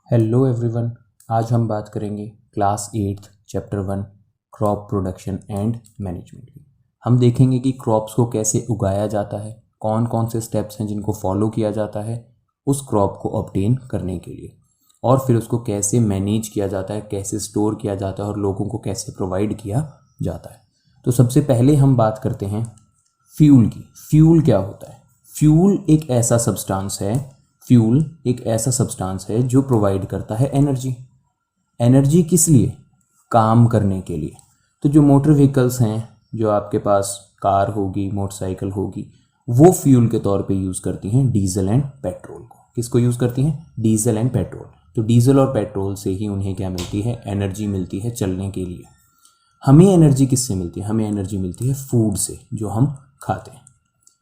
Hello everyone. आज हम बात करेंगे class 8 chapter 1 crop production and management की। हम देखेंगे कि क्रॉप्स को कैसे उगाया जाता है, कौन कौन से स्टेप्स हैं जिनको फॉलो किया जाता है उस क्रॉप को ऑब्टेन करने के लिए, और फिर उसको कैसे मैनेज किया जाता है, कैसे स्टोर किया जाता है और लोगों को कैसे प्रोवाइड किया जाता है। तो सबसे पहले हम बात करते हैं फ्यूल की। फ्यूल क्या होता है? फ्यूल एक ऐसा सब्सटेंस है जो प्रोवाइड करता है एनर्जी। एनर्जी किस लिए? काम करने के लिए। तो जो मोटर व्हीकल्स हैं, जो आपके पास कार होगी, मोटरसाइकिल होगी, वो फ्यूल के तौर पे यूज़ करती हैं डीजल एंड पेट्रोल को। किसको यूज़ करती हैं? Diesel and petrol. तो डीजल और पेट्रोल से ही उन्हें क्या मिलती है? एनर्जी मिलती है चलने के लिए। हमें एनर्जी किससे मिलती है? हमें एनर्जी मिलती है फूड से, जो हम खाते हैं।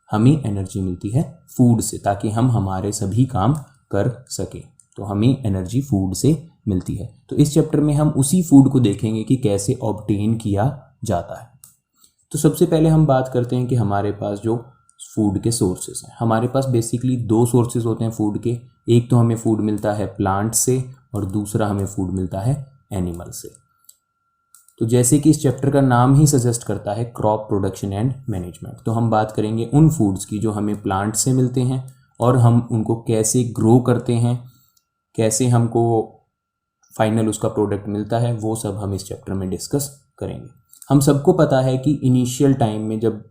हमें एनर्जी मिलती है फूड से, ताकि हम हमारे सभी काम कर सकें। तो हमें एनर्जी फूड से मिलती है। तो इस चैप्टर में हम उसी फूड को देखेंगे कि कैसे ऑब्टेन किया जाता है। तो सबसे पहले हम बात करते हैं कि हमारे पास जो फूड के सोर्सेस हैं, हमारे पास बेसिकली दो सोर्सेज होते हैं फूड के। एक तो हमें फूड मिलता है प्लांट से और दूसरा हमें फूड मिलता है एनिमल से। तो जैसे कि इस चैप्टर का नाम ही सजेस्ट करता है क्रॉप प्रोडक्शन एंड मैनेजमेंट, तो हम बात करेंगे उन फूड्स की जो हमें प्लांट से मिलते हैं और हम उनको कैसे ग्रो करते हैं, कैसे हमको फाइनल उसका प्रोडक्ट मिलता है, वो सब हम इस चैप्टर में डिस्कस करेंगे। हम सबको पता है कि इनिशियल टाइम में, जब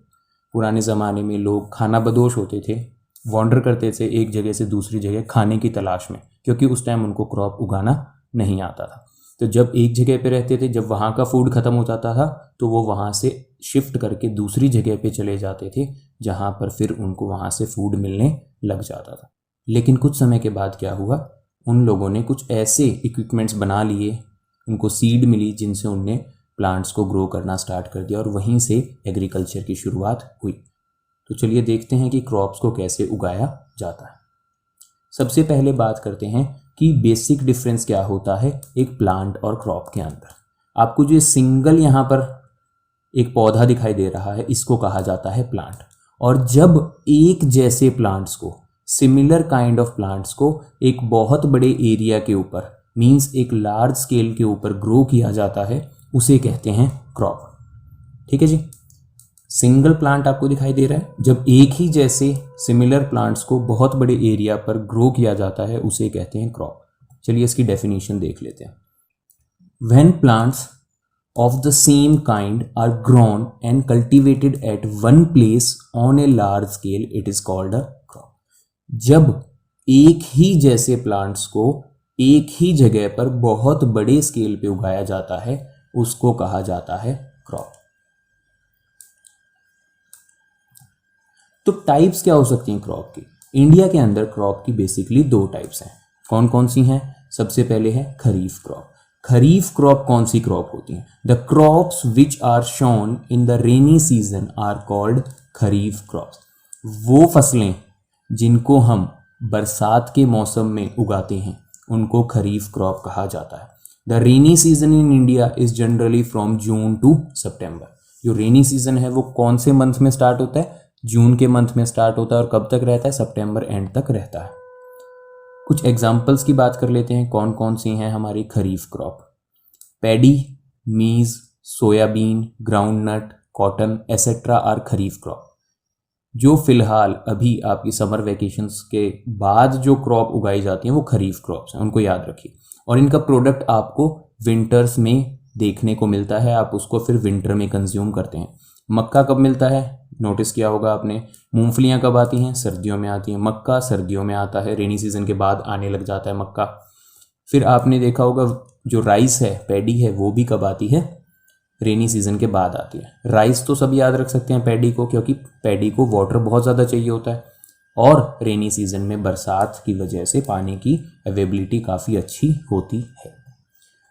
पुराने ज़माने में लोग खाना बदोश होते थे, वॉन्डर करते थे एक जगह से दूसरी जगह खाने की तलाश में, क्योंकि उस टाइम उनको क्रॉप उगाना नहीं आता था। तो जब एक जगह पे रहते थे, जब वहाँ का फूड ख़त्म हो जाता था तो वो वहाँ से शिफ्ट करके दूसरी जगह पे चले जाते थे, जहाँ पर फिर उनको वहाँ से फूड मिलने लग जाता था। लेकिन कुछ समय के बाद क्या हुआ, उन लोगों ने कुछ ऐसे इक्विपमेंट्स बना लिए, उनको सीड मिली जिनसे उनने प्लांट्स को ग्रो करना स्टार्ट कर दिया और वहीं से एग्रीकल्चर की शुरुआत हुई। तो चलिए देखते हैं कि क्रॉप्स को कैसे उगाया जाता है। सबसे पहले बात करते हैं कि बेसिक डिफरेंस क्या होता है एक प्लांट और क्रॉप के अंदर। आपको जो सिंगल यहाँ पर एक पौधा दिखाई दे रहा है, इसको कहा जाता है प्लांट। और जब एक जैसे प्लांट्स को, सिमिलर काइंड ऑफ प्लांट्स को एक बहुत बड़े एरिया के ऊपर, मींस एक लार्ज स्केल के ऊपर ग्रो किया जाता है, उसे कहते हैं क्रॉप। ठीक है जी। सिंगल प्लांट आपको दिखाई दे रहा है, जब एक ही जैसे सिमिलर प्लांट्स को बहुत बड़े एरिया पर ग्रो किया जाता है उसे कहते हैं क्रॉप। चलिए इसकी डेफिनेशन देख लेते हैं। When plants of the same kind are grown and cultivated at one place on a large scale, it is called a crop. जब एक ही जैसे प्लांट्स को एक ही जगह पर बहुत बड़े स्केल पे उगाया जाता है, उसको कहा जाता है क्रॉप। तो टाइप्स क्या हो सकती हैं क्रॉप की? इंडिया के अंदर क्रॉप की बेसिकली दो टाइप्स हैं। कौन कौन सी हैं? सबसे पहले है खरीफ क्रॉप। खरीफ क्रॉप कौन सी क्रॉप होती हैं? The crops which are sown in the rainy season are called kharif crops. वो फसलें जिनको हम बरसात के मौसम में उगाते हैं उनको खरीफ क्रॉप कहा जाता है। The rainy season in India is generally from June to September. जो रेनी सीजन है वो कौन से मंथ में स्टार्ट होता है? जून के मंथ में स्टार्ट होता है और कब तक रहता है? सितंबर एंड तक रहता है। कुछ एग्जाम्पल्स की बात कर लेते हैं, कौन कौन सी हैं हमारी kharif crop. Paddy, maize, soybean, groundnut, cotton etcetera are kharif crop. जो फिलहाल अभी आपकी समर वेकेशंस के बाद जो क्रॉप उगाई जाती हैं वो खरीफ क्रॉप्स हैं, उनको याद रखिए। और इनका प्रोडक्ट आपको विंटर्स में देखने को मिलता है, आप उसको फिर विंटर में कंज्यूम करते हैं। मक्का कब मिलता है? नोटिस किया होगा आपने। मूंगफलियां कब आती हैं? सर्दियों में आती हैं। मक्का सर्दियों में आता है, रेनी सीजन के बाद आने लग जाता है मक्का। फिर आपने देखा होगा जो राइस है, पैडी है, वो भी कब आती है? रेनी सीजन के बाद आती है। राइस तो सब याद रख सकते हैं पैडी को, क्योंकि पैडी को वाटर बहुत ज़्यादा चाहिए होता है और रेनी सीजन में बरसात की वजह से पानी की अवेलेबिलिटी काफ़ी अच्छी होती है।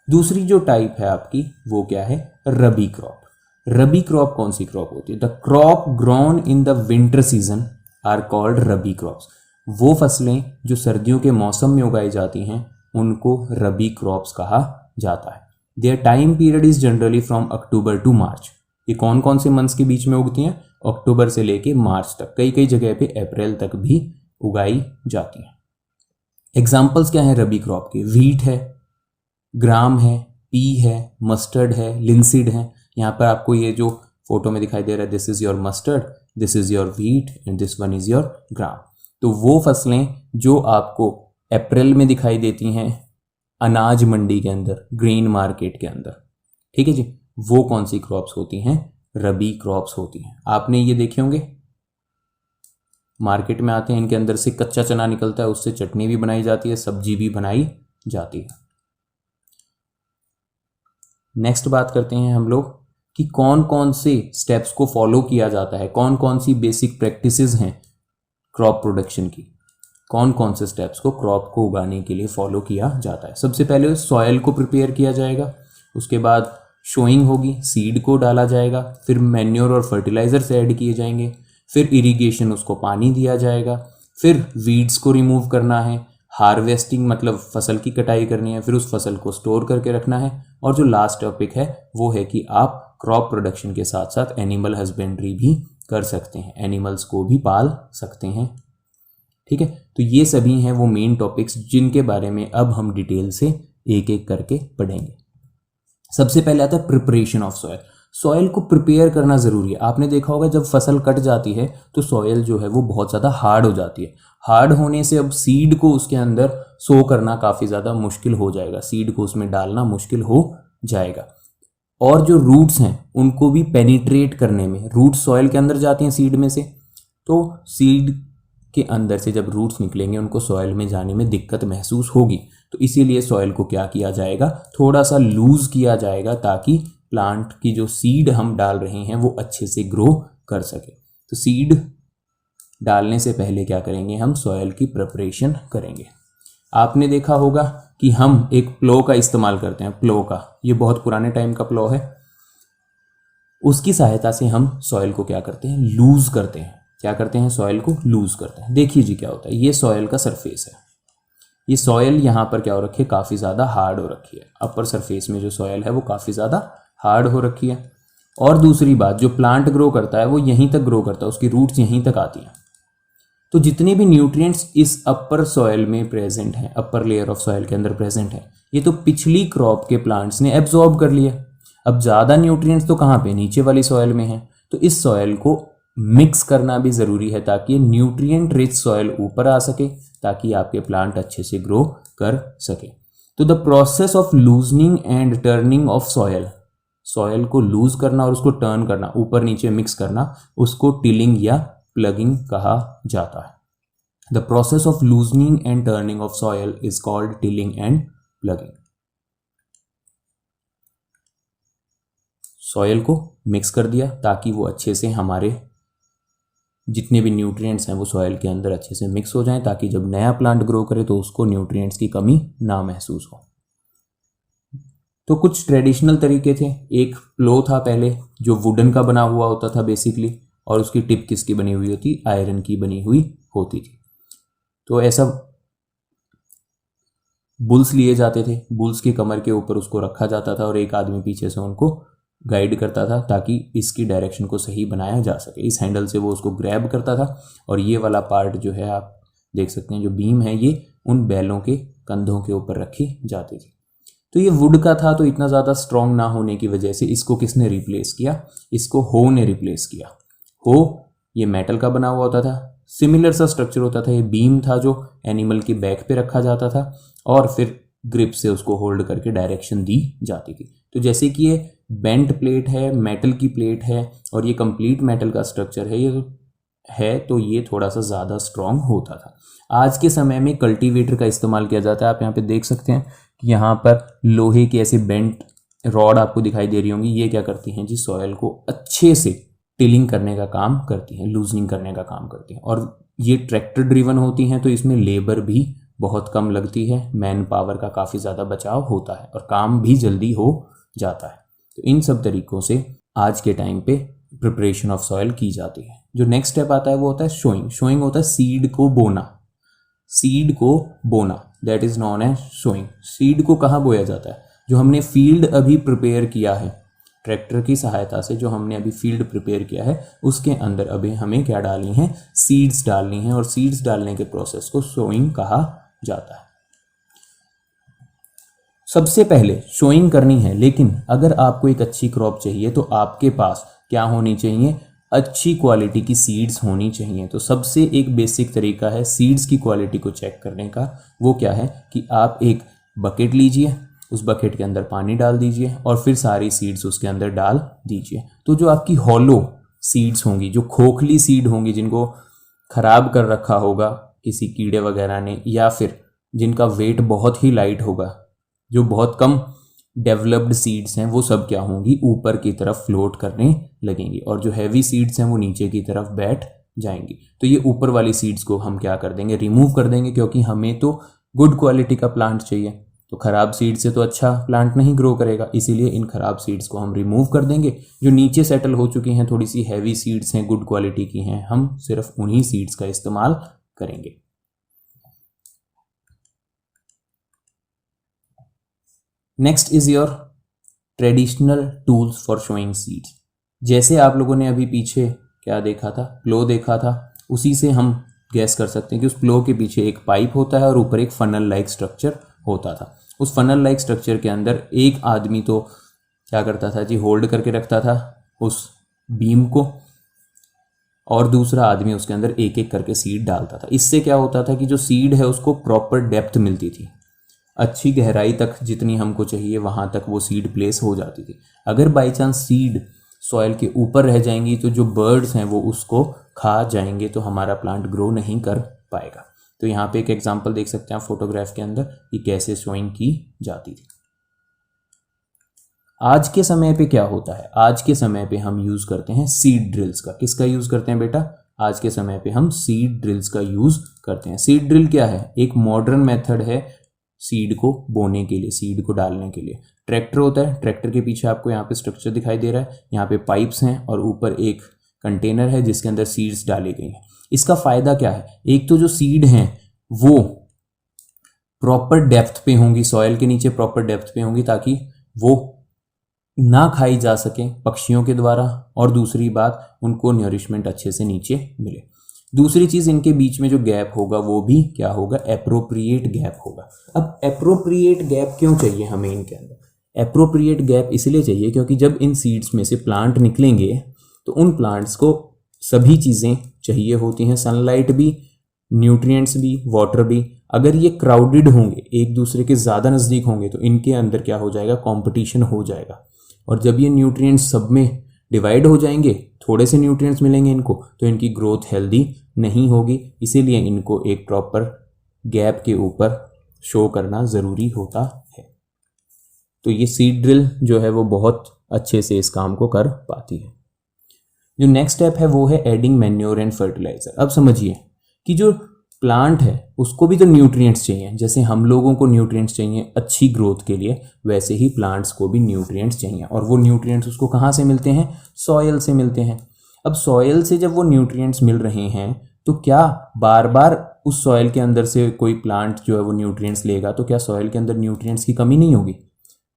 दूसरी जो टाइप है आपकी वो क्या है? रबी क्रॉप। रबी क्रॉप कौन सी क्रॉप होती है? The crop grown in the winter season are called rabi crops. वो फसलें जो सर्दियों के मौसम में उगाई जाती हैं उनको रबी क्रॉप्स कहा जाता है। Their time period is generally from October to March. ये कौन कौन से मंथ्स के बीच में उगती हैं? अक्टूबर से लेके मार्च तक, कई कई जगह पे अप्रैल तक भी उगाई जाती हैं। एग्जाम्पल्स क्या हैं रबी क्रॉप के? वीट है, ग्राम है, पी है, मस्टर्ड है, लिंसीड है। यहाँ पर आपको ये जो फोटो में दिखाई दे रहा है, this is your mustard, this is your wheat and this one is your gram. तो वो फसलें जो आपको अप्रैल में दिखाई देती हैं अनाज मंडी के अंदर, ग्रेन मार्केट के अंदर, ठीक है जी, वो कौन सी क्रॉप्स होती हैं? रबी क्रॉप्स होती हैं। आपने ये देखे होंगे, मार्केट में आते हैं, इनके अंदर से कच्चा चना निकलता है, उससे चटनी भी बनाई जाती है, सब्जी भी बनाई जाती है। नेक्स्ट बात करते हैं हम लोग कि कौन कौन से स्टेप्स को फॉलो किया जाता है, कौन कौन सी बेसिक प्रैक्टिसेस हैं क्रॉप प्रोडक्शन की, कौन कौन से स्टेप्स को क्रॉप को उगाने के लिए फॉलो किया जाता है। सबसे पहले सॉयल को प्रिपेयर किया जाएगा, उसके बाद शोइंग होगी, सीड को डाला जाएगा, फिर मैन्योर और फर्टिलाइजर्स ऐड किए जाएंगे, फिर इरिगेशन, उसको पानी दिया जाएगा, फिर वीड्स को रिमूव करना है, हार्वेस्टिंग मतलब फसल की कटाई करनी है, फिर उस फसल को स्टोर करके रखना है, और जो लास्ट टॉपिक है वो है कि आप क्रॉप प्रोडक्शन के साथ साथ एनिमल हस्बेंड्री भी कर सकते हैं, एनिमल्स को भी पाल सकते हैं, ठीक है। तो ये सभी हैं वो मेन टॉपिक्स जिनके बारे में अब हम डिटेल से एक एक करके पढ़ेंगे। सबसे पहले आता है प्रिपरेशन ऑफ सॉयल। सॉयल को प्रिपेयर करना ज़रूरी है। आपने देखा होगा जब फसल कट जाती है तो सॉयल जो है वो बहुत ज़्यादा हार्ड हो जाती है। हार्ड होने से अब सीड को उसके अंदर सो करना काफ़ी ज़्यादा मुश्किल हो जाएगा, सीड को उसमें डालना मुश्किल हो जाएगा, और जो रूट्स हैं उनको भी पेनिट्रेट करने में, रूट्स सॉयल के अंदर जाती हैं सीड में से, तो सीड के अंदर से जब रूट्स निकलेंगे उनको सॉयल में जाने में दिक्कत महसूस होगी। तो इसीलिए सॉयल को क्या किया जाएगा, थोड़ा सा लूज किया जाएगा ताकि प्लांट की जो सीड हम डाल रहे हैं वो अच्छे से ग्रो कर सके। तो सीड डालने से पहले क्या करेंगे, हम सॉयल की प्रिपरेशन करेंगे। आपने देखा होगा कि हम एक प्लो का इस्तेमाल करते हैं, प्लो का, ये बहुत पुराने टाइम का प्लो है, उसकी सहायता से हम सॉयल को क्या करते हैं, लूज करते हैं। क्या करते हैं, सॉयल को लूज करते हैं। देखिए जी क्या होता है, ये सॉयल का सरफेस है, ये सॉयल यहाँ पर क्या हो रखी है, काफ़ी ज़्यादा हार्ड हो रखी है। अपर सरफेस में जो सॉयल है वो काफ़ी ज़्यादा हार्ड हो रखी है। और दूसरी बात, जो प्लांट ग्रो करता है वो यहीं तक ग्रो करता है, उसकी रूट्स यहीं तक आती हैं। तो जितने भी न्यूट्रिएंट्स इस अपर सॉयल में प्रेजेंट हैं, अपर लेयर ऑफ सॉयल के अंदर प्रेजेंट है, ये तो पिछली क्रॉप के प्लांट्स ने एब्जॉर्ब कर लिया। अब ज़्यादा न्यूट्रिएंट्स तो कहाँ पे, नीचे वाली सॉयल में है। तो इस सॉयल को मिक्स करना भी ज़रूरी है ताकि न्यूट्रिएंट रिच सॉयल ऊपर आ सके, ताकि आपके प्लांट अच्छे से ग्रो कर सके। तो the process of loosening and turning of soil, soil को लूज करना और उसको टर्न करना, ऊपर नीचे मिक्स करना, उसको टिलिंग या प्लगिंग कहा जाता है। The process of loosening and turning of soil is called tilling and plugging. Soil को मिक्स कर दिया ताकि वो अच्छे से हमारे जितने भी न्यूट्रिएंट्स हैं वो सॉयल के अंदर अच्छे से मिक्स हो जाएं, ताकि जब नया प्लांट ग्रो करे तो उसको न्यूट्रिएंट्स की कमी ना महसूस हो। तो कुछ ट्रेडिशनल तरीके थे। एक प्लो था पहले जो वुडन का बना हुआ होता था बेसिकली, और उसकी टिप किसकी बनी हुई होती, आयरन की बनी हुई होती थी। तो ऐसा बुल्स लिए जाते थे, बुल्स की कमर के ऊपर उसको रखा जाता था और एक आदमी पीछे से उनको गाइड करता था ताकि इसकी डायरेक्शन को सही बनाया जा सके। इस हैंडल से वो उसको ग्रैब करता था, और ये वाला पार्ट जो है आप देख सकते हैं, जो बीम है ये उन बैलों के कंधों के ऊपर रखी जाती थी। तो ये वुड का था, तो इतना ज़्यादा स्ट्रॉन्ग ना होने की वजह से इसको किसने रिप्लेस किया, इसको हो ने रिप्लेस किया। हो ये मेटल का बना हुआ होता था, सिमिलर सा स्ट्रक्चर होता था। ये बीम था जो एनिमल की बैक पे रखा जाता था, और फिर ग्रिप से उसको होल्ड करके डायरेक्शन दी जाती थी। तो जैसे कि ये बेंट प्लेट है, मेटल की प्लेट है, और ये कंप्लीट मेटल का स्ट्रक्चर है, तो ये थोड़ा सा ज़्यादा स्ट्रॉन्ग होता था। आज के समय में कल्टीवेटर का इस्तेमाल किया जाता है। आप यहाँ पे देख सकते हैं कि यहाँ पर लोहे की ऐसी बेंट रॉड आपको दिखाई दे रही होंगी। ये क्या करती हैं जी, सॉयल को अच्छे से टिलिंग करने का काम करती हैं, लूजनिंग करने का काम करती हैं। और ये ट्रैक्टर ड्रिवन होती हैं, तो इसमें लेबर भी बहुत कम लगती है, मैन पावर का काफ़ी ज़्यादा बचाव होता है, और काम भी जल्दी हो जाता है। तो इन सब तरीक़ों से आज के टाइम पे प्रिपरेशन ऑफ सॉयल की जाती है। जो नेक्स्ट स्टेप आता है वो होता है शोइंग। शोइंग होता है सीड को बोना, सीड को बोना, that is known as sowing. Seed को कहाँ बोया जाता है, जो हमने फील्ड अभी प्रिपेयर किया है, ट्रैक्टर की सहायता से जो हमने अभी फील्ड प्रिपेयर किया है उसके अंदर अभी हमें क्या डालनी है, सीड्स डालनी है, और सीड्स डालने के प्रोसेस को सोइंग कहा जाता है। सबसे पहले शोइंग करनी है, लेकिन अगर आपको एक अच्छी क्रॉप चाहिए तो आपके पास क्या होनी चाहिए, अच्छी क्वालिटी की सीड्स होनी चाहिए। तो सबसे एक बेसिक तरीका है सीड्स की क्वालिटी को चेक करने का, वो क्या है कि आप एक बकेट लीजिए, उस बकेट के अंदर पानी डाल दीजिए और फिर सारी सीड्स उसके अंदर डाल दीजिए। तो जो आपकी हॉलो सीड्स होंगी, जो खोखली सीड होंगी, जिनको खराब कर रखा होगा किसी कीड़े वगैरह ने, या फिर जिनका वेट बहुत ही लाइट होगा, जो बहुत कम डेवलप्ड सीड्स हैं, वो सब क्या होंगी, ऊपर की तरफ फ्लोट करने लगेंगी, और जो हैवी सीड्स हैं वो नीचे की तरफ बैठ जाएंगी। तो ये ऊपर वाली सीड्स को हम क्या कर देंगे, रिमूव कर देंगे, क्योंकि हमें तो गुड क्वालिटी का प्लांट चाहिए। तो खराब सीड से तो अच्छा प्लांट नहीं ग्रो करेगा, इसीलिए इन खराब सीड्स को हम रिमूव कर देंगे। जो नीचे सेटल हो चुकी हैं, थोड़ी सी हैवी सीड्स हैं, गुड क्वालिटी की हैं, हम सिर्फ उन्हीं सीड्स का इस्तेमाल करेंगे। Next is your traditional tools for showing seeds. जैसे आप लोगों ने अभी पीछे क्या देखा था, प्लो देखा था, उसी से हम गैस कर सकते हैं कि उस प्लो के पीछे एक पाइप होता है और ऊपर एक फनल लाइक स्ट्रक्चर होता था। उस फनल लाइक स्ट्रक्चर के अंदर एक आदमी तो क्या करता था जी, होल्ड करके रखता था उस बीम को, और दूसरा आदमी उसके अंदर एक एक करके सीड डालता था। इससे क्या होता था कि जो सीड है उसको प्रॉपर डेप्थ मिलती थी, अच्छी गहराई तक जितनी हमको चाहिए वहाँ तक वो सीड प्लेस हो जाती थी। अगर बाई चांस सीड सॉइल के ऊपर रह जाएंगी तो जो बर्ड्स हैं वो उसको खा जाएंगे, तो हमारा प्लांट ग्रो नहीं कर पाएगा। तो यहाँ पे एक एग्जांपल देख सकते हैं आप फोटोग्राफ के अंदर कि कैसे सोइंग की जाती थी। आज के समय पे क्या होता है, आज के समय पे हम यूज़ करते हैं सीड ड्रिल्स का। किसका यूज़ करते हैं बेटा, आज के समय पे हम सीड ड्रिल्स का यूज़ करते हैं। सीड ड्रिल क्या है, एक मॉडर्न मेथड है सीड को बोने के लिए, सीड को डालने के लिए। ट्रैक्टर होता है, ट्रैक्टर के पीछे आपको यहाँ पे स्ट्रक्चर दिखाई दे रहा है, यहाँ पे पाइप्स हैं और ऊपर एक कंटेनर है जिसके अंदर सीड्स डाली गई हैं। इसका फ़ायदा क्या है, एक तो जो सीड हैं वो प्रॉपर डेप्थ पे होंगी, सॉयल के नीचे प्रॉपर डेप्थ पे होंगी ताकि वो ना खाई जा सके पक्षियों के द्वारा, और दूसरी बात उनको न्यूरिशमेंट अच्छे से नीचे मिले। दूसरी चीज़, इनके बीच में जो गैप होगा वो भी क्या होगा, एप्रोप्रिएट गैप होगा। अब एप्रोप्रिएट गैप क्यों चाहिए हमें इनके अंदर, एप्रोप्रिएट गैप इसलिए चाहिए क्योंकि जब इन सीड्स में से प्लांट निकलेंगे तो उन प्लांट्स को सभी चीज़ें चाहिए होती हैं, सनलाइट भी, न्यूट्रिएंट्स भी, वाटर भी। अगर ये क्राउडेड होंगे, एक दूसरे के ज़्यादा नज़दीक होंगे, तो इनके अंदर क्या हो जाएगा, कंपटीशन हो जाएगा। और जब ये न्यूट्रिएंट्स सब में डिवाइड हो जाएंगे, थोड़े से न्यूट्रिएंट्स मिलेंगे इनको, तो इनकी ग्रोथ हेल्दी नहीं होगी। इसीलिए इनको एक प्रॉपर गैप के ऊपर शो करना ज़रूरी होता है। तो ये सीड ड्रिल जो है वो बहुत अच्छे से इस काम को कर पाती है। जो नेक्स्ट स्टेप है वो है एडिंग मैन्योर एंड फर्टिलाइजर। अब समझिए कि जो प्लांट है उसको भी तो न्यूट्रिएंट्स चाहिए, जैसे हम लोगों को न्यूट्रिएंट्स चाहिए अच्छी ग्रोथ के लिए, वैसे ही प्लांट्स को भी न्यूट्रिएंट्स चाहिए। और वो न्यूट्रिएंट्स उसको कहाँ से मिलते हैं, सॉयल से मिलते हैं। अब सॉयल से जब वो न्यूट्रिएंट्स मिल रहे हैं तो क्या बार बार उस सॉयल के अंदर से कोई प्लांट जो है वो न्यूट्रिएंट्स लेगा तो क्या सॉयल के अंदर न्यूट्रिएंट्स की कमी नहीं होगी?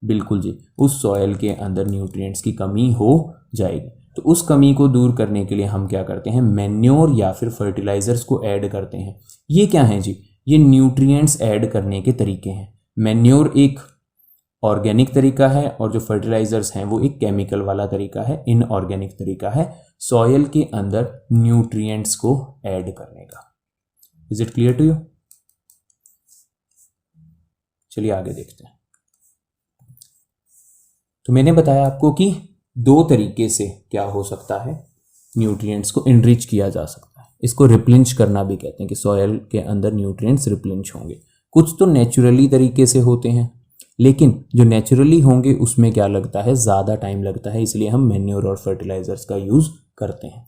बिल्कुल जी, उस सॉयल के अंदर न्यूट्रिएंट्स की कमी हो जाएगी। तो उस कमी को दूर करने के लिए हम क्या करते हैं, मैन्योर या फिर फर्टिलाइजर्स को ऐड करते हैं। ये क्या है जी, ये न्यूट्रिएंट्स ऐड करने के तरीके हैं। मैन्योर एक ऑर्गेनिक तरीका है और जो फर्टिलाइजर्स हैं वो एक केमिकल वाला तरीका है, इनऑर्गेनिक तरीका है सॉयल के अंदर न्यूट्रिएंट्स को ऐड करने का। Is it clear to you? चलिए आगे देखते हैं। तो मैंने बताया आपको कि दो तरीके से क्या हो सकता है, न्यूट्रिएंट्स को इनरिच किया जा सकता है। इसको रिप्लेनिश करना भी कहते हैं कि सॉयल के अंदर न्यूट्रिएंट्स रिप्लेनिश होंगे। कुछ तो नेचुरली तरीके से होते हैं, लेकिन जो नेचुरली होंगे उसमें क्या लगता है, ज़्यादा टाइम लगता है, इसलिए हम मैन्योर और फर्टिलाइजर्स का यूज़ करते हैं।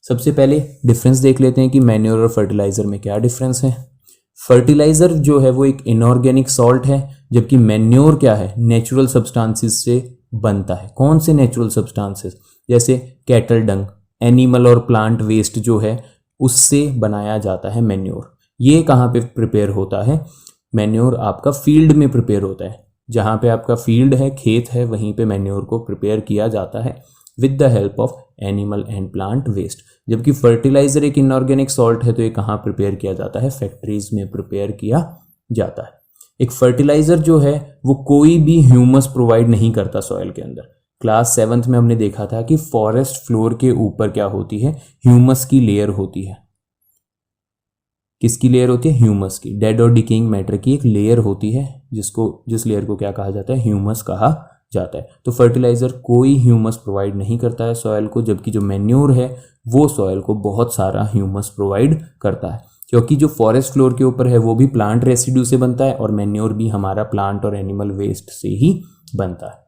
सबसे पहले डिफरेंस देख लेते हैं कि मैन्योर और फर्टिलाइज़र में क्या डिफरेंस है। फर्टिलाइज़र जो है वो एक इनऑर्गेनिक सॉल्ट है, जबकि मैन्योर क्या है, नेचुरल सब्सटेंसेस से बनता है। कौन से नेचुरल सब्सटेंसेस? जैसे कैटल डंग, एनिमल और प्लांट वेस्ट जो है उससे बनाया जाता है मैन्योर। ये कहाँ पे प्रिपेयर होता है? मैन्योर आपका फील्ड में प्रिपेयर होता है। जहाँ पे आपका फील्ड है, खेत है, वहीं पे मैन्योर को प्रिपेयर किया जाता है with the help of animal and plant waste. जबकि फर्टिलाइजर एक इनऑर्गेनिक सॉल्ट है, तो ये कहाँ प्रिपेयर किया जाता है? फैक्ट्रीज में प्रिपेयर किया जाता है। एक फर्टिलाइजर जो है वो कोई भी ह्यूमस प्रोवाइड नहीं करता सॉइल के अंदर। क्लास 7th में हमने देखा था कि फॉरेस्ट फ्लोर के ऊपर क्या होती है, ह्यूमस की लेयर होती है। किसकी लेयर होती है? ह्यूमस की। डेड और डिकेइंग मैटर की एक लेयर होती है जिस लेयर को क्या कहा जाता है? ह्यूमस कहा जाता है। तो फर्टिलाइजर कोई ह्यूमस प्रोवाइड नहीं करता है सॉइल को, जबकि जो मैन्योर है वो सॉइल को बहुत सारा ह्यूमस प्रोवाइड करता है, क्योंकि जो फॉरेस्ट फ्लोर के ऊपर है वो भी प्लांट रेसिड्यू से बनता है और मैन्योर भी हमारा प्लांट और एनिमल वेस्ट से ही बनता है।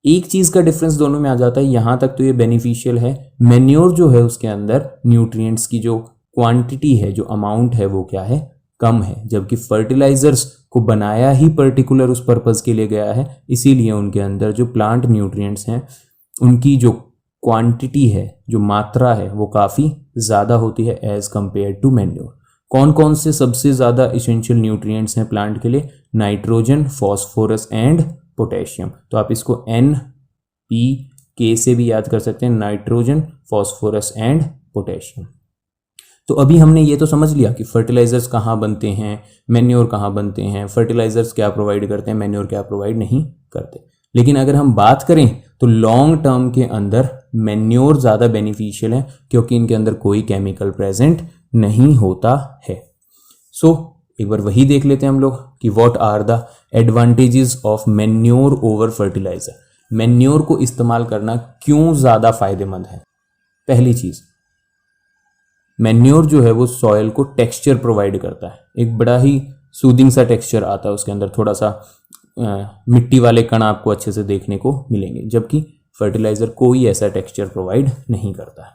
एक चीज का डिफरेंस दोनों में आ जाता है, यहां तक तो ये बेनिफिशियल है। मैन्योर जो है उसके अंदर न्यूट्रिएंट्स की जो क्वांटिटी है, जो अमाउंट है, वो क्या है? कम है, जबकि फर्टिलाइजर्स को बनाया ही पर्टिकुलर उस पर्पज के लिए गया है, इसीलिए उनके अंदर जो प्लांट न्यूट्रिएंट्स हैं उनकी जो क्वांटिटी है, जो मात्रा है, वो काफ़ी ज़्यादा होती है एज कंपेयर टू मैन्योर। कौन कौन से सबसे ज़्यादा इसेंशियल न्यूट्रिएंट्स हैं प्लांट के लिए? Nitrogen, phosphorus and potassium. तो आप इसको NPK से भी याद कर सकते हैं, नाइट्रोजन, फॉस्फोरस एंड पोटेशियम। तो अभी हमने ये तो समझ लिया कि फर्टिलाइजर्स कहाँ बनते हैं, मैन्योर कहाँ बनते हैं, फर्टिलाइजर्स क्या प्रोवाइड करते हैं, मैन्योर क्या प्रोवाइड नहीं करते। लेकिन अगर हम बात करें तो लॉन्ग टर्म के अंदर मैन्योर ज़्यादा बेनिफिशियल है, क्योंकि इनके अंदर कोई केमिकल प्रेजेंट नहीं होता है। एक बार वही देख लेते हैं हम लोग कि what are the advantages of manure over fertiliser. Manure को इस्तेमाल करना क्यों ज़्यादा फायदेमंद है? पहली चीज़, मैन्योर जो है वो सॉयल को टेक्सचर प्रोवाइड करता है, एक बड़ा ही सूदिंग सा टेक्सचर आता है उसके अंदर, थोड़ा सा मिट्टी वाले कण आपको अच्छे से देखने को मिलेंगे, जबकि फर्टिलाइजर कोई ऐसा टेक्सचर प्रोवाइड नहीं करता है।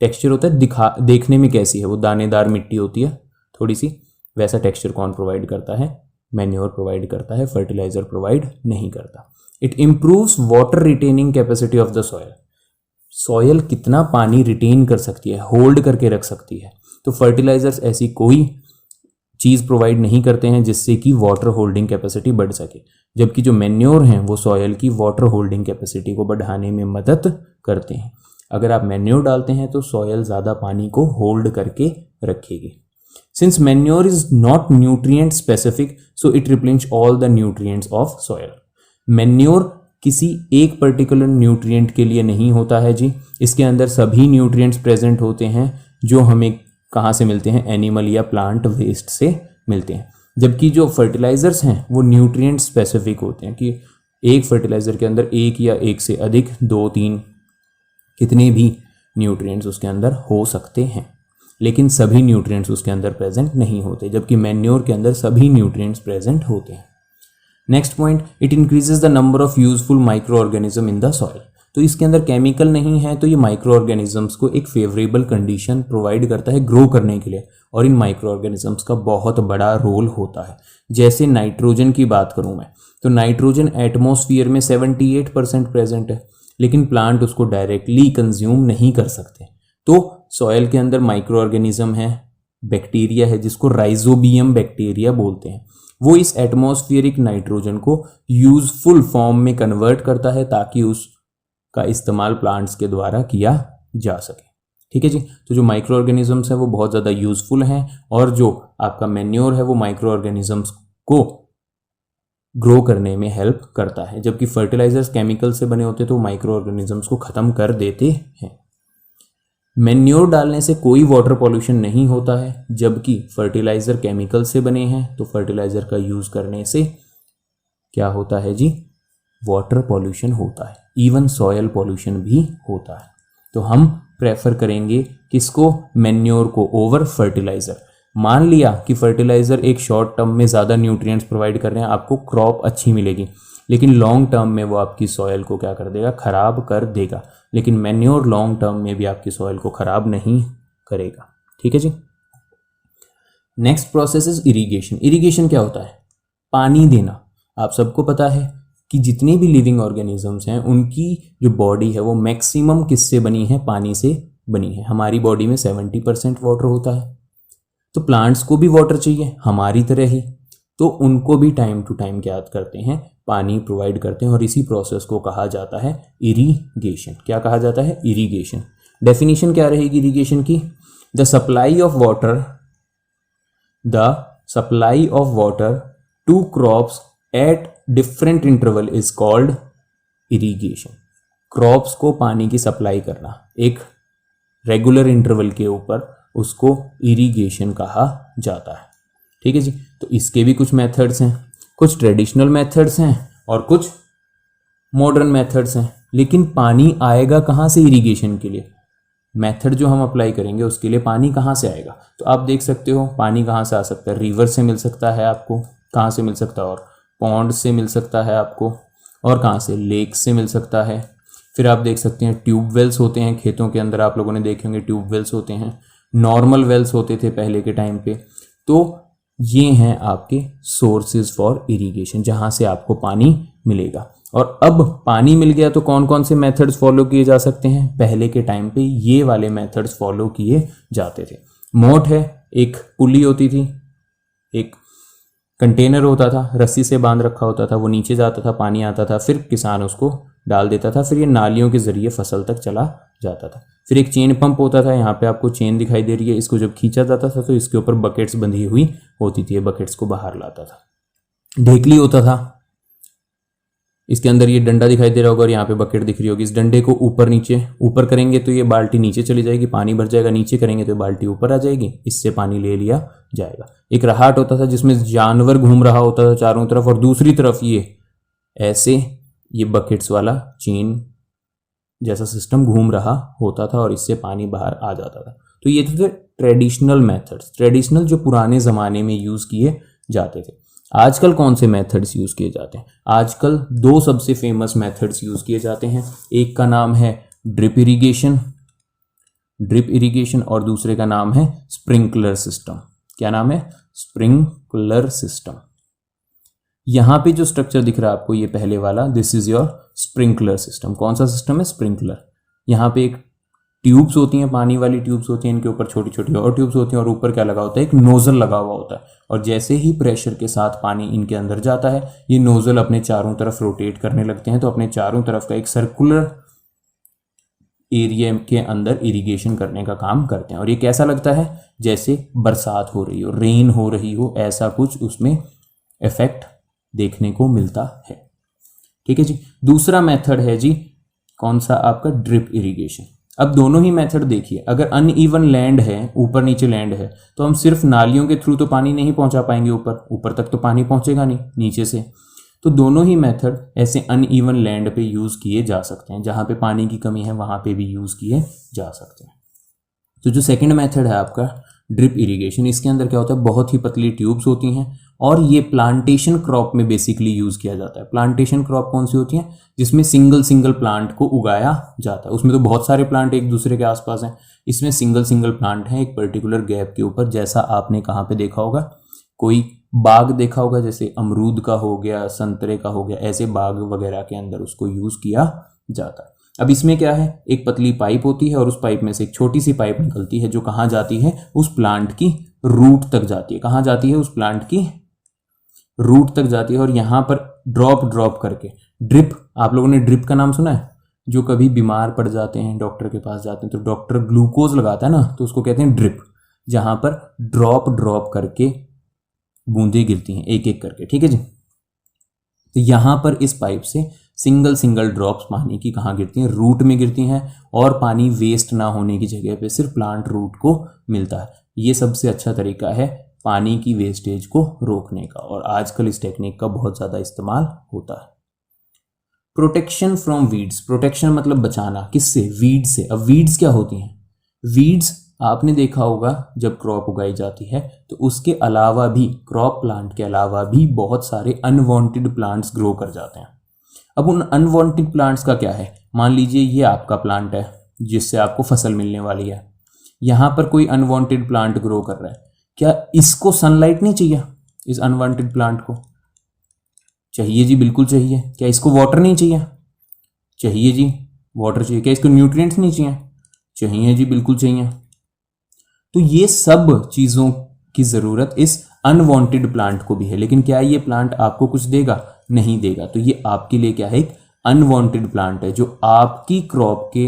टेक्सचर होता है देखने में कैसी है, वो दानेदार मिट्टी होती है थोड़ी सी, वैसा टेक्सचर कौन प्रोवाइड करता है? मैन्योर प्रोवाइड करता है, फर्टिलाइजर प्रोवाइड नहीं करता। It improves water retaining capacity of the soil. Soil कितना पानी रिटेन कर सकती है, होल्ड करके रख सकती है, तो फर्टिलाइजर्स ऐसी कोई चीज़ प्रोवाइड नहीं करते हैं जिससे कि वाटर होल्डिंग कैपेसिटी बढ़ सके, जबकि जो मैन्योर हैं वो सॉयल की वाटर होल्डिंग कैपेसिटी को बढ़ाने में मदद करते हैं। अगर आप मैन्योर डालते हैं तो सॉयल ज़्यादा पानी को होल्ड करके रखेगी। Since manure is not nutrient specific, so it replenish all the nutrients of soil. Manure किसी एक पर्टिकुलर न्यूट्रिएंट के लिए नहीं होता है जी, इसके अंदर सभी न्यूट्रिएंट्स प्रेजेंट होते हैं जो हमें कहाँ से मिलते हैं? एनिमल या प्लांट वेस्ट से मिलते हैं। जबकि जो फर्टिलाइजर्स हैं वो न्यूट्रिएंट स्पेसिफिक होते हैं कि एक फर्टिलाइजर के अंदर एक या एक से अधिक, 2-3 कितने भी न्यूट्रिएंट्स उसके अंदर हो सकते हैं, लेकिन सभी न्यूट्रिएंट्स उसके अंदर प्रेजेंट नहीं होते, जबकि मैन्योर के अंदर सभी न्यूट्रिएंट्स प्रेजेंट होते हैं। Next point, it increases the number of useful micro organism in the soil. तो इसके अंदर केमिकल नहीं है, तो ये माइक्रो ऑर्गेनिजम्स को एक फेवरेबल कंडीशन प्रोवाइड करता है ग्रो करने के लिए, और इन माइक्रो ऑर्गेनिजम्स का बहुत बड़ा रोल होता है। जैसे नाइट्रोजन की बात करूं मैं, तो नाइट्रोजन एटमॉस्फेयर में 78% प्रेजेंट है, लेकिन प्लांट उसको डायरेक्टली कंज्यूम नहीं कर सकते। तो सॉयल के अंदर माइक्रो ऑर्गेनिज्म है, बैक्टीरिया है जिसको राइजोबियम बैक्टीरिया बोलते हैं, वो इस एटमॉस्फेरिक नाइट्रोजन को यूजफुल फॉर्म में कन्वर्ट करता है ताकि उसका इस्तेमाल प्लांट्स के द्वारा किया जा सके। ठीक है जी, तो जो माइक्रो ऑर्गेनिजम्स हैं वो बहुत ज़्यादा यूजफुल हैं, और जो आपका मैन्योर है वो माइक्रो ऑर्गेनिजम्स को ग्रो करने में हेल्प करता है, जबकि फर्टिलाइजर्स केमिकल से बने होते हैं तो माइक्रो ऑर्गेनिजम्स को ख़त्म कर देते हैं। मैन्योर डालने से कोई वाटर पॉल्यूशन नहीं होता है, जबकि फर्टिलाइज़र केमिकल से बने हैं, तो फर्टिलाइज़र का यूज़ करने से क्या होता है जी? वाटर पॉल्यूशन होता है, इवन सॉयल पॉल्यूशन भी होता है। तो हम प्रेफर करेंगे किसको? मैन्योर को ओवर फर्टिलाइज़र। मान लिया कि फर्टिलाइज़र एक शॉर्ट टर्म में ज़्यादा न्यूट्रिएंट्स प्रोवाइड कर रहे हैं, आपको क्रॉप अच्छी मिलेगी, लेकिन लॉन्ग टर्म में वो आपकी सॉयल को क्या कर देगा? ख़राब कर देगा। लेकिन मैन्योर लॉन्ग टर्म में भी आपकी सॉयल को ख़राब नहीं करेगा। ठीक है जी। Next process is irrigation. Irrigation क्या होता है? पानी देना। आप सबको पता है कि जितनी भी लिविंग ऑर्गेनिजम्स हैं उनकी जो बॉडी है वो मैक्सिमम किससे बनी है? पानी से बनी है। हमारी बॉडी में 70% वाटर होता है, तो प्लांट्स को भी वाटर चाहिए हमारी तरह ही, तो उनको भी टाइम टू टाइम क्या करते हैं? पानी प्रोवाइड करते हैं, और इसी प्रोसेस को कहा जाता है इरिगेशन। क्या कहा जाता है? इरिगेशन। डेफिनेशन क्या रहेगी इरिगेशन की? The supply of water to crops at different interval is called irrigation. Crops को पानी की सप्लाई करना एक रेगुलर इंटरवल के ऊपर, उसको इरिगेशन कहा जाता है। ठीक है जी। तो इसके भी कुछ मेथड्स हैं, कुछ ट्रेडिशनल मेथड्स हैं और कुछ मॉडर्न मेथड्स हैं। लेकिन पानी आएगा कहाँ से इरिगेशन के लिए? मेथड जो हम अप्लाई करेंगे उसके लिए पानी कहाँ से आएगा? तो आप देख सकते हो पानी कहाँ से आ सकता है। रिवर से मिल सकता है आपको, कहाँ से मिल सकता है, और पॉन्ड से मिल सकता है आपको, और कहाँ से, लेक से मिल सकता है। फिर आप देख सकते हैं ट्यूब वेल्स होते हैं खेतों के अंदर, आप लोगों ने देखे होंगे ट्यूब वेल्स होते हैं, नॉर्मल वेल्स होते थे पहले के टाइम पे। तो ये हैं आपके सोर्सेज फॉर इरिगेशन जहाँ से आपको पानी मिलेगा। और अब पानी मिल गया तो कौन कौन से मेथड्स फॉलो किए जा सकते हैं? पहले के टाइम पे ये वाले मेथड्स फॉलो किए जाते थे। मोट है, एक पुली होती थी, एक कंटेनर होता था, रस्सी से बांध रखा होता था, वो नीचे जाता था, पानी आता था, फिर किसान उसको डाल देता था, फिर ये नालियों के जरिए फसल तक चला जाता था। फिर एक चेन पंप होता था, यहाँ पे आपको चेन दिखाई दे रही है, इसको जब खींचा जाता था तो इसके ऊपर बकेट्स बंधी हुई होती थी, बकेट्स को बाहर लाता था। ढेकली होता था, इसके अंदर ये डंडा दिखाई दे रहा होगा और यहाँ पे बकेट दिख रही होगी। इस डंडे को ऊपर नीचे, ऊपर करेंगे तो ये बाल्टी नीचे चली जाएगी, पानी भर जाएगा, नीचे करेंगे तो बाल्टी ऊपर आ जाएगी, इससे पानी ले लिया जाएगा। एक रहाट होता था जिसमें जानवर घूम रहा होता था चारों तरफ, और दूसरी तरफ ये ऐसे ये बकेट्स वाला चेन जैसा सिस्टम घूम रहा होता था और इससे पानी बाहर आ जाता था। तो ये थे ट्रेडिशनल मेथड्स, ट्रेडिशनल जो पुराने ज़माने में यूज़ किए जाते थे। आजकल कौन से मेथड्स यूज़ किए जाते हैं? आजकल दो सबसे फेमस मेथड्स यूज़ किए जाते हैं। एक का नाम है ड्रिप इरिगेशन और दूसरे का नाम है स्प्रिंकलर सिस्टम। क्या नाम है? Sprinkler system. यहाँ पे जो स्ट्रक्चर दिख रहा है आपको, ये पहले वाला, this is your sprinkler system. कौन सा सिस्टम है? स्प्रिंकलर। यहाँ पे एक ट्यूब्स होती हैं, पानी वाली ट्यूब्स होती हैं, इनके ऊपर छोटी छोटी और ट्यूब्स होती हैं, और ऊपर क्या लगा होता है? एक नोजल लगा हुआ होता है। और जैसे ही प्रेशर के साथ पानी इनके अंदर जाता है, ये नोजल अपने चारों तरफ रोटेट करने लगते हैं, तो अपने चारों तरफ का एक सर्कुलर एरिया के अंदर इरिगेशन करने का काम करते हैं। और ये कैसा लगता है? जैसे बरसात हो रही हो, रेन हो रही हो, ऐसा कुछ उसमें इफेक्ट देखने को मिलता है। ठीक है जी। दूसरा मेथड है जी, कौन सा? आपका ड्रिप इरिगेशन। अब दोनों ही मेथड देखिए, अगर अनइवन लैंड है, ऊपर नीचे लैंड है, तो हम सिर्फ नालियों के थ्रू तो पानी नहीं पहुंचा पाएंगे, ऊपर तक तो पानी पहुंचेगा नहीं नीचे से। तो दोनों ही मेथड ऐसे अनइवन लैंड पे यूज़ किए जा सकते हैं, जहाँ पे पानी की कमी है वहाँ पे भी यूज़ किए जा सकते हैं। तो जो सेकेंड मेथड है आपका ड्रिप इरिगेशन, इसके अंदर क्या होता है? बहुत ही पतली ट्यूब्स होती हैं और ये प्लांटेशन क्रॉप में बेसिकली यूज़ किया जाता है। प्लांटेशन क्रॉप कौन सी होती है? जिसमें सिंगल प्लांट को उगाया जाता है। उसमें तो बहुत सारे प्लांट एक दूसरे के आसपास हैं, इसमें सिंगल प्लांट है एक पर्टिकुलर गैप के ऊपर। जैसा आपने कहाँ पे देखा होगा? कोई बाग देखा होगा, जैसे अमरूद का हो गया, संतरे का हो गया, ऐसे बाग वगैरह के अंदर उसको यूज़ किया जाता है। अब इसमें क्या है? एक पतली पाइप होती है और उस पाइप में से एक छोटी सी पाइप निकलती है जो कहाँ जाती है? उस प्लांट की रूट तक जाती है। कहाँ जाती है? उस प्लांट की रूट तक जाती है। और यहाँ पर ड्रॉप करके ड्रिप, आप लोगों ने ड्रिप का नाम सुना है? जो कभी बीमार पड़ जाते हैं, डॉक्टर के पास जाते हैं तो डॉक्टर ग्लूकोज लगाता है ना, तो उसको कहते हैं ड्रिप, जहाँ पर ड्रॉप करके बूंदें गिरती हैं एक एक करके। ठीक है जी। तो यहाँ पर इस पाइप से सिंगल ड्रॉप्स पानी की कहाँ गिरती हैं? रूट में गिरती हैं, और पानी वेस्ट ना होने की जगह पे सिर्फ प्लांट रूट को मिलता है। ये सबसे अच्छा तरीका है पानी की वेस्टेज को रोकने का, और आजकल इस टेक्निक का बहुत ज़्यादा इस्तेमाल होता है। Protection from weeds. प्रोटेक्शन मतलब बचाना, किससे? वीड से। अब वीड्स क्या होती हैं? वीड्स आपने देखा होगा जब क्रॉप उगाई जाती है तो उसके अलावा भी, क्रॉप प्लांट के अलावा भी बहुत सारे अनवांटेड प्लांट्स ग्रो कर जाते हैं। अब उन अनवांटेड प्लांट्स का क्या है? मान लीजिए ये आपका प्लांट है जिससे आपको फसल मिलने वाली है, यहाँ पर कोई अनवांटेड प्लांट ग्रो कर रहा है, क्या इसको सनलाइट नहीं चाहिए? इस अनवांटेड प्लांट को चाहिए जी, बिल्कुल चाहिए। क्या इसको वाटर नहीं चाहिए? चाहिए जी, वाटर चाहिए। क्या इसको न्यूट्रिएंट्स नहीं चाहिए? चाहिए जी, बिल्कुल चाहिए। तो ये सब चीज़ों की ज़रूरत इस अनवांटेड प्लांट को भी है, लेकिन क्या ये प्लांट आपको कुछ देगा? नहीं देगा। तो ये आपके लिए क्या है? एक अनवांटेड प्लांट है जो आपकी क्रॉप के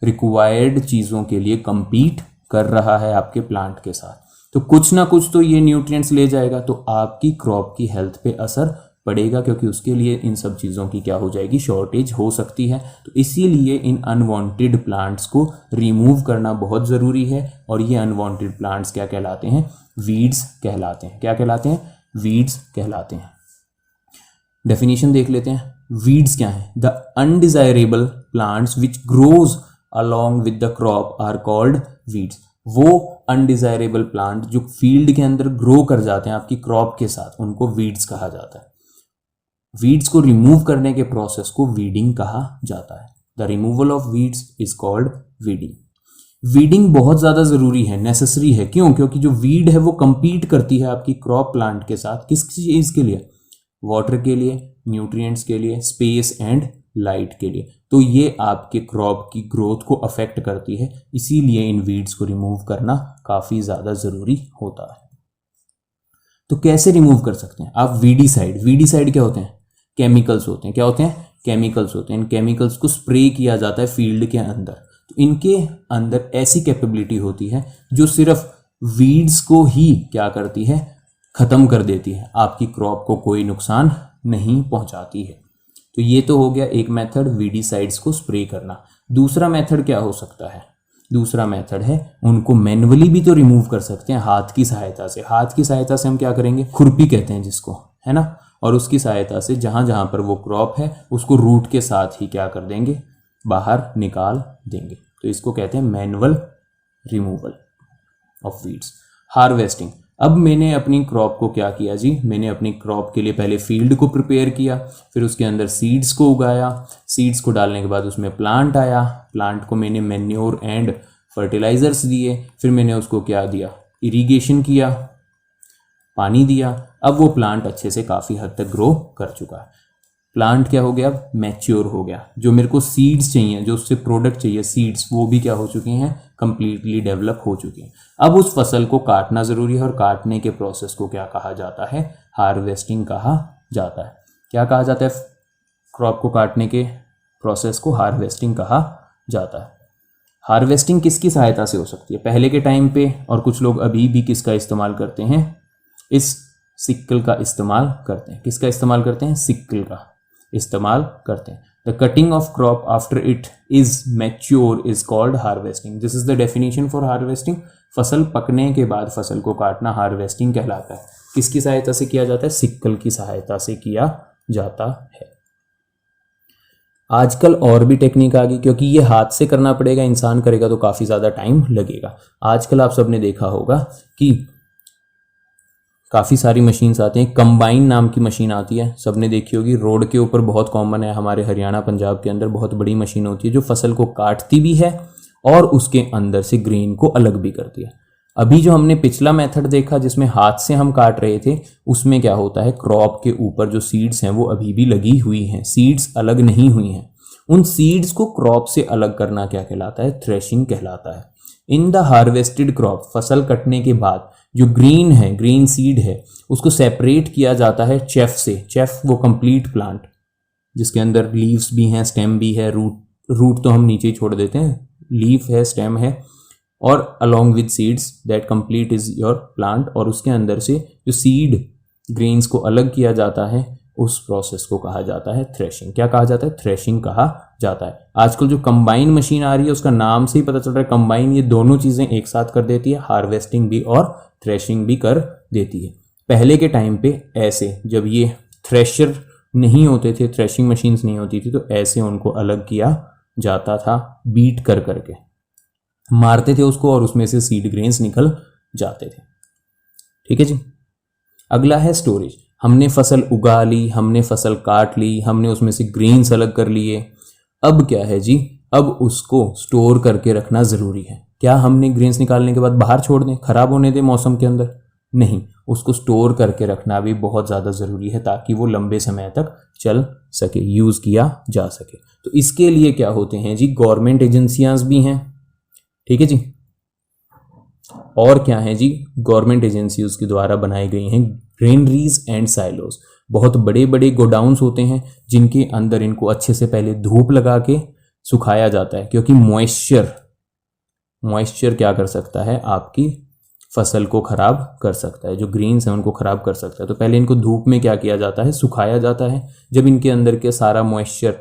रिक्वायर्ड चीज़ों के लिए compete कर रहा है आपके प्लांट के साथ। तो कुछ ना कुछ तो ये न्यूट्रिएंट्स ले जाएगा, तो आपकी क्रॉप की हेल्थ पे असर पड़ेगा, क्योंकि उसके लिए इन सब चीज़ों की क्या हो जाएगी, शॉर्टेज हो सकती है। तो इसीलिए इन अनवांटेड प्लांट्स को रिमूव करना बहुत ज़रूरी है। और ये अनवांटेड प्लांट्स क्या कहलाते हैं, वीड्स कहलाते हैं। क्या कहलाते हैं, वीड्स कहलाते हैं। डेफिनेशन देख लेते हैं, वीड्स क्या है, the undesirable plants which grows along with the crop are called weeds. वो अनडिजायरेबल प्लांट जो फील्ड के अंदर ग्रो कर जाते हैं आपकी क्रॉप के साथ, उनको वीड्स कहा जाता है। वीड्स को रिमूव करने के प्रोसेस को वीडिंग कहा जाता है। The removal of weeds is called weeding. Weeding बहुत ज़्यादा ज़रूरी है, नेसेसरी है। क्यों? क्योंकि जो वीड है वो compete करती है आपकी क्रॉप प्लांट के साथ। किस चीज़ के लिए, वाटर के लिए, न्यूट्रिएंट्स के लिए, स्पेस एंड लाइट के लिए। तो ये आपके क्रॉप की ग्रोथ को अफेक्ट करती है, इसीलिए इन वीड्स को रिमूव करना काफ़ी ज़्यादा ज़रूरी होता है। तो कैसे रिमूव कर सकते हैं आप? वीडीसाइड क्या होते हैं, केमिकल्स होते हैं। क्या होते हैं, केमिकल्स होते हैं। इन केमिकल्स को स्प्रे किया जाता है फील्ड के अंदर। तो इनके अंदर ऐसी कैपेबिलिटी होती है जो सिर्फ वीड्स को ही क्या करती है, ख़त्म कर देती है, आपकी क्रॉप को कोई नुकसान नहीं पहुंचाती है। तो ये तो हो गया एक मेथड, वीडीसाइड्स को स्प्रे करना। दूसरा मेथड क्या हो सकता है, दूसरा मेथड है उनको मैन्युअली भी तो रिमूव कर सकते हैं हाथ की सहायता से। हाथ की सहायता से हम क्या करेंगे, खुरपी कहते हैं जिसको, है ना। और उसकी सहायता से जहाँ जहाँ पर वो क्रॉप है उसको रूट के साथ ही क्या कर देंगे, बाहर निकाल देंगे। तो इसको कहते हैं manual removal of weeds. Harvesting, अब मैंने अपनी क्रॉप को क्या किया जी, मैंने अपनी क्रॉप के लिए पहले फील्ड को प्रिपेयर किया, फिर उसके अंदर सीड्स को उगाया, सीड्स को डालने के बाद उसमें प्लांट आया, प्लांट को मैंने मैन्योर एंड फर्टिलाइजर्स दिए, फिर मैंने उसको क्या दिया, इरिगेशन किया, पानी दिया। अब वो प्लांट अच्छे से काफ़ी हद तक ग्रो कर चुका है। प्लांट क्या हो गया, मैच्योर हो गया। जो मेरे को सीड्स चाहिए, जो उससे प्रोडक्ट चाहिए सीड्स, वो भी क्या हो चुकी हैं, कंप्लीटली डेवलप हो चुकी हैं। अब उस फसल को काटना ज़रूरी है और काटने के प्रोसेस को क्या कहा जाता है, हार्वेस्टिंग कहा जाता है। क्या कहा जाता है, क्रॉप को काटने के प्रोसेस को हार्वेस्टिंग कहा जाता है। हार्वेस्टिंग किसकी सहायता से हो सकती है, पहले के टाइम पे, और कुछ लोग अभी भी किसका इस्तेमाल करते हैं, इस सिक्कल का इस्तेमाल करते हैं। किसका इस्तेमाल करते हैं, सिक्कल का इस्तेमाल करते हैं। The cutting of crop after it is mature is called harvesting. This is the definition for harvesting. फसल पकने के बाद फसल को काटना हार्वेस्टिंग कहलाता है। किसकी सहायता से किया जाता है, सिक्कल की सहायता से किया जाता है। आजकल और भी टेक्निक आ गई, क्योंकि ये हाथ से करना पड़ेगा, इंसान करेगा तो काफ़ी ज़्यादा टाइम लगेगा। आजकल आप सबने देखा होगा कि काफ़ी सारी मशीन्स आती हैं। कंबाइन नाम की मशीन आती है, सबने देखी होगी, रोड के ऊपर बहुत कॉमन है। हमारे हरियाणा पंजाब के अंदर बहुत बड़ी मशीन होती है जो फसल को काटती भी है और उसके अंदर से ग्रेन को अलग भी करती है। अभी जो हमने पिछला मेथड देखा जिसमें हाथ से हम काट रहे थे, उसमें क्या होता है, क्रॉप के ऊपर जो सीड्स हैं वो अभी भी लगी हुई हैं, सीड्स अलग नहीं हुई हैं। उन सीड्स को क्रॉप से अलग करना क्या कहलाता है, थ्रेशिंग कहलाता है। इन द हार्वेस्टेड क्रॉप, फसल कटने के बाद जो ग्रीन है, ग्रीन सीड है, उसको सेपरेट किया जाता है चेफ से। चेफ वो कंप्लीट प्लांट जिसके अंदर लीव्स भी हैं, स्टेम भी है, रूट तो हम नीचे ही छोड़ देते हैं, लीफ है, स्टेम है, और along with seeds that complete is your plant. और उसके अंदर से जो सीड ग्रेन्स को अलग किया जाता है, उस प्रोसेस को कहा जाता है थ्रेशिंग। क्या कहा जाता है, थ्रेशिंग कहा जाता है। आजकल जो कंबाइन मशीन आ रही है उसका नाम से ही पता चल रहा है, कंबाइन ये दोनों चीज़ें एक साथ कर देती है, हार्वेस्टिंग भी और थ्रेशिंग भी कर देती है। पहले के टाइम पे ऐसे, जब ये थ्रेशर नहीं होते थे, थ्रेशिंग मशीन्स नहीं होती थी, तो ऐसे उनको अलग किया जाता था, बीट कर करके मारते थे उसको और उसमें से सीड ग्रेन्स निकल जाते थे। ठीक है जी। अगला है स्टोरेज। हमने फसल उगा ली, हमने फसल काट ली, हमने उसमें से ग्रेन्स अलग कर लिए। अब क्या है जी, अब उसको स्टोर करके रखना ज़रूरी है। क्या हमने ग्रेन्स निकालने के बाद बाहर छोड़ दें, खराब होने दें मौसम के अंदर? नहीं, उसको स्टोर करके रखना भी बहुत ज़्यादा ज़रूरी है ताकि वो लंबे समय तक चल सके, यूज़ किया जा सके। तो इसके लिए क्या होते हैं जी, गवर्नमेंट एजेंसियाँ भी हैं। ठीक है जी। और क्या है जी, गवर्नमेंट एजेंसीज के द्वारा बनाई गई हैं ग्रेनरीज एंड साइलोज। बहुत बड़े बड़े गोडाउन्स होते हैं जिनके अंदर इनको अच्छे से पहले धूप लगा के सुखाया जाता है, क्योंकि मॉइस्चर क्या कर सकता है, आपकी फसल को ख़राब कर सकता है, जो ग्रीन्स हैं उनको ख़राब कर सकता है। तो पहले इनको धूप में क्या किया जाता है, सुखाया जाता है। जब इनके अंदर के सारा मॉइस्चर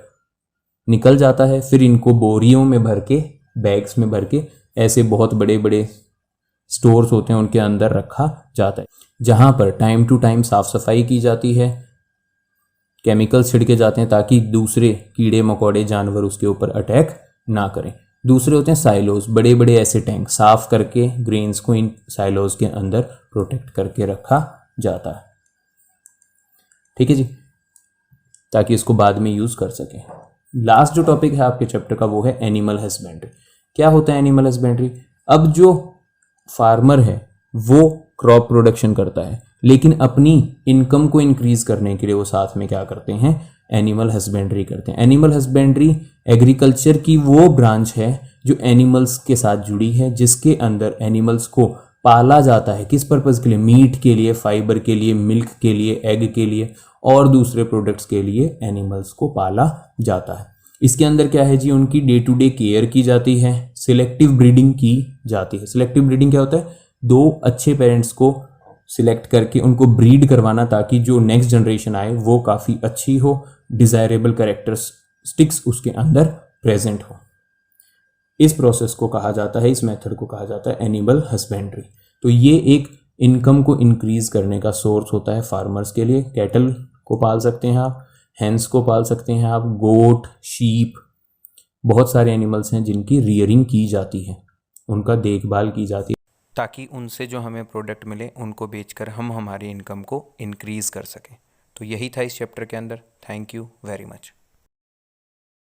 निकल जाता है फिर इनको बोरियों में भर के, बैग्स में भर के, ऐसे बहुत बड़े बड़े स्टोर्स होते हैं उनके अंदर रखा जाता है, जहाँ पर टाइम टू टाइम साफ़ सफाई की जाती है, केमिकल्स छिड़के जाते हैं ताकि दूसरे कीड़े मकोड़े जानवर उसके ऊपर अटैक ना करें। दूसरे होते हैं साइलोज, बड़े बड़े ऐसे टैंक, साफ करके ग्रेन्स को इन साइलोज के अंदर प्रोटेक्ट करके रखा जाता है। ठीक है जी, ताकि इसको बाद में यूज़ कर सकें। लास्ट जो टॉपिक है आपके चैप्टर का वो है एनिमल हस्बेंड्री। क्या होता है एनिमल हस्बेंड्री? अब जो फार्मर है वो क्रॉप प्रोडक्शन करता है, लेकिन अपनी इनकम को इंक्रीज करने के लिए वो साथ में क्या करते हैं, एनिमल हस्बेंड्री करते हैं। एनिमल हस्बेंड्री एग्रीकल्चर की वो ब्रांच है जो एनिमल्स के साथ जुड़ी है, जिसके अंदर एनिमल्स को पाला जाता है। किस पर्पज़ के लिए? मीट के लिए, फाइबर के लिए, मिल्क के लिए, एग के लिए और दूसरे प्रोडक्ट्स के लिए एनिमल्स को पाला जाता है। इसके अंदर क्या है जी, उनकी डे टू डे केयर की जाती है, सिलेक्टिव ब्रीडिंग की जाती है। सिलेक्टिव ब्रीडिंग क्या होता है? दो अच्छे पेरेंट्स को सिलेक्ट करके उनको ब्रीड करवाना ताकि जो नेक्स्ट जनरेशन आए वो काफ़ी अच्छी हो, डिज़ायरेबल कैरेक्टरिस्टिक्स उसके अंदर प्रेजेंट हो। इस प्रोसेस को कहा जाता है, इस मेथड को कहा जाता है एनिमल हस्बेंड्री। तो ये एक इनकम को इंक्रीज करने का सोर्स होता है फार्मर्स के लिए। कैटल को पाल सकते हैं आप, हैंस को पाल सकते हैं आप, गोट, शीप, बहुत सारे एनिमल्स हैं जिनकी रियरिंग की जाती है, उनका देखभाल की जाती है ताकि उनसे जो हमें प्रोडक्ट मिले उनको बेचकर हम हमारी इनकम को इंक्रीज़ कर सकें। तो यही था इस चैप्टर के अंदर। Thank you very much.